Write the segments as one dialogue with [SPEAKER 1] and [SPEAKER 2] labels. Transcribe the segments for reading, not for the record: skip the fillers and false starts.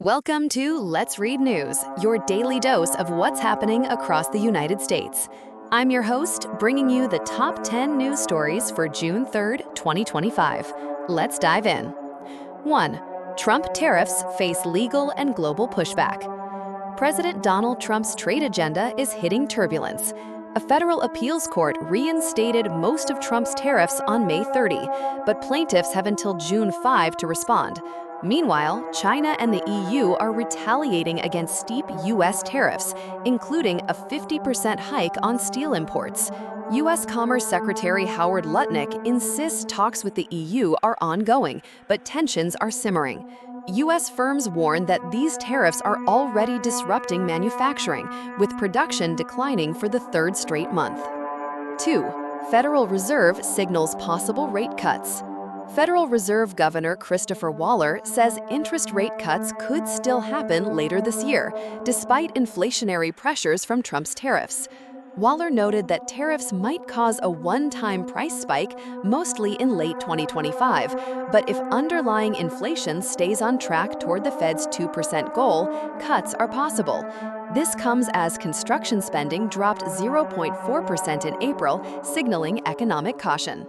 [SPEAKER 1] Welcome to Let's Read News, your daily dose of what's happening across the United States. I'm your host, bringing you the top 10 news stories for June 3rd, 2025. Let's dive in. 1. Trump tariffs face legal and global pushback. President Donald Trump's trade agenda is hitting turbulence. A federal appeals court reinstated most of Trump's tariffs on May 30, but plaintiffs have until June 5 to respond. Meanwhile, China and the EU are retaliating against steep U.S. tariffs, including a 50% hike on steel imports. U.S. Commerce Secretary Howard Lutnick insists talks with the EU are ongoing, but tensions are simmering. U.S. firms warn that these tariffs are already disrupting manufacturing, with production declining for the third straight month. 2. Federal Reserve signals possible rate cuts. Federal Reserve Governor Christopher Waller says interest rate cuts could still happen later this year, despite inflationary pressures from Trump's tariffs. Waller noted that tariffs might cause a one-time price spike, mostly in late 2025, but if underlying inflation stays on track toward the Fed's 2% goal, cuts are possible. This comes as construction spending dropped 0.4% in April, signaling economic caution.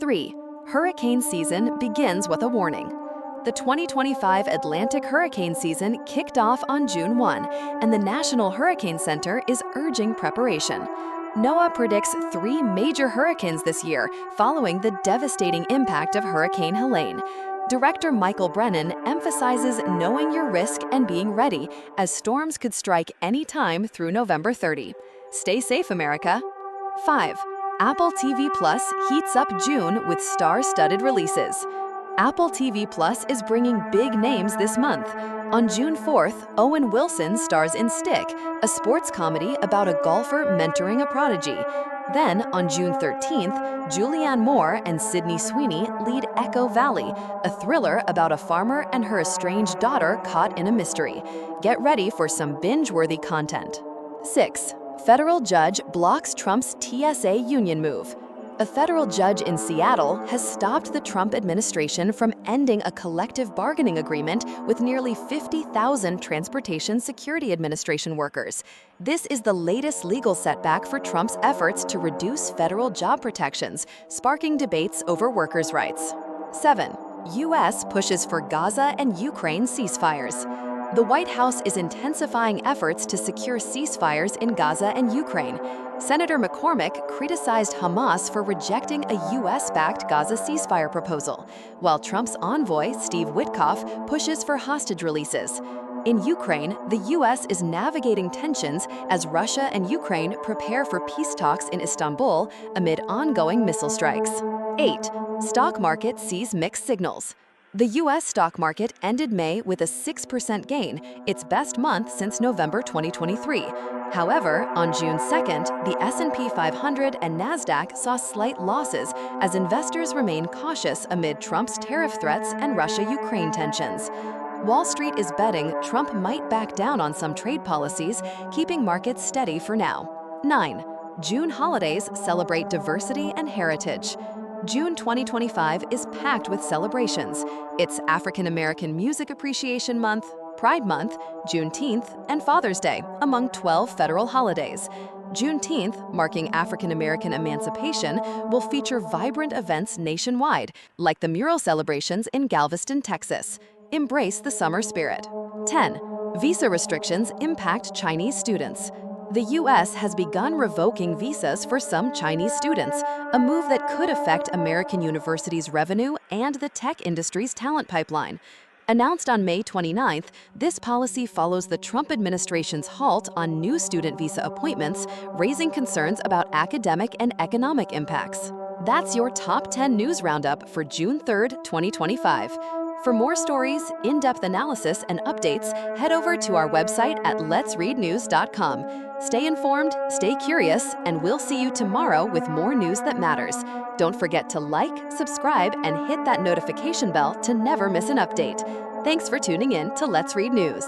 [SPEAKER 1] 3. Hurricane season begins with a warning. The 2025 Atlantic hurricane season kicked off on June 1, and the National Hurricane Center is urging preparation. NOAA predicts 3 major hurricanes this year, following the devastating impact of Hurricane Helene. Director Michael Brennan emphasizes knowing your risk and being ready, as storms could strike any time through November 30. Stay safe, America. 5. Apple TV Plus heats up June with star-studded releases. Apple TV Plus is bringing big names this month. On June 4th, Owen Wilson stars in Stick, a sports comedy about a golfer mentoring a prodigy. Then, on June 13th, Julianne Moore and Sydney Sweeney lead Echo Valley, a thriller about a farmer and her estranged daughter caught in a mystery. Get ready for some binge-worthy content. 6. Federal judge blocks Trump's TSA union move. A federal judge in Seattle has stopped the Trump administration from ending a collective bargaining agreement with nearly 50,000 Transportation Security Administration workers. This is the latest legal setback for Trump's efforts to reduce federal job protections, sparking debates over workers' rights. 7. U.S. pushes for Gaza and Ukraine ceasefires. The White House is intensifying efforts to secure ceasefires in Gaza and Ukraine. Senator McCormick criticized Hamas for rejecting a U.S.-backed Gaza ceasefire proposal, while Trump's envoy, Steve Witkoff, pushes for hostage releases. In Ukraine, the U.S. is navigating tensions as Russia and Ukraine prepare for peace talks in Istanbul amid ongoing missile strikes. 8. Stock market sees mixed signals. The U.S. stock market ended May with a 6% gain, its best month since November 2023. However, on June 2nd, the S&P 500 and NASDAQ saw slight losses as investors remain cautious amid Trump's tariff threats and Russia-Ukraine tensions. Wall Street is betting Trump might back down on some trade policies, keeping markets steady for now. 9. June holidays celebrate diversity and heritage. June 2025 is packed with celebrations. It's African American Music Appreciation Month, Pride Month, Juneteenth, and Father's Day, among 12 federal holidays. Juneteenth, marking African American emancipation, will feature vibrant events nationwide, like the mural celebrations in Galveston, Texas. Embrace the summer spirit. 10. Visa restrictions impact Chinese students. The U.S. has begun revoking visas for some Chinese students, a move that could affect American universities' revenue and the tech industry's talent pipeline. Announced on May 29th, this policy follows the Trump administration's halt on new student visa appointments, raising concerns about academic and economic impacts. That's your top 10 news roundup for June 3rd, 2025. For more stories, in-depth analysis, and updates, head over to our website at letsreadnews.com. Stay informed, stay curious, and we'll see you tomorrow with more news that matters. Don't forget to like, subscribe, and hit that notification bell to never miss an update. Thanks for tuning in to Let's Read News.